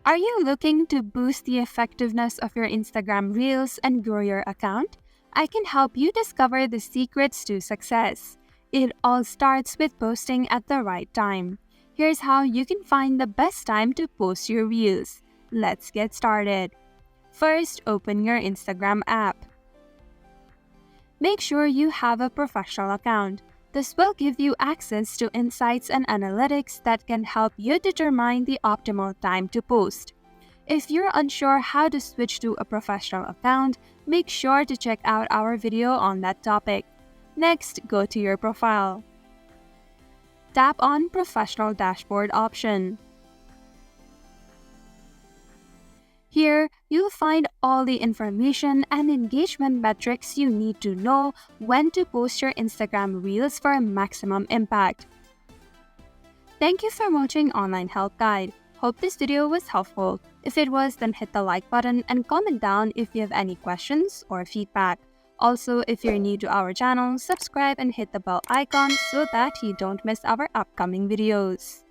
Are you looking to boost the effectiveness of your Instagram Reels and grow your account? I can help you discover the secrets to success. It all starts with posting at the right time. Here's how you can find the best time to post your Reels. Let's get started. First, open your Instagram app. Make sure you have a professional account. This will give you access to insights and analytics that can help you determine the optimal time to post. If you're unsure how to switch to a professional account, make sure to check out our video on that topic. Next, go to your profile. Tap on Professional Dashboard option. Here, you'll find all the information and engagement metrics you need to know when to post your Instagram Reels for maximum impact. Thank you for watching Online Help Guide. Hope this video was helpful. If it was, then hit the like button and comment down if you have any questions or feedback. Also, if you're new to our channel, subscribe and hit the bell icon so that you don't miss our upcoming videos.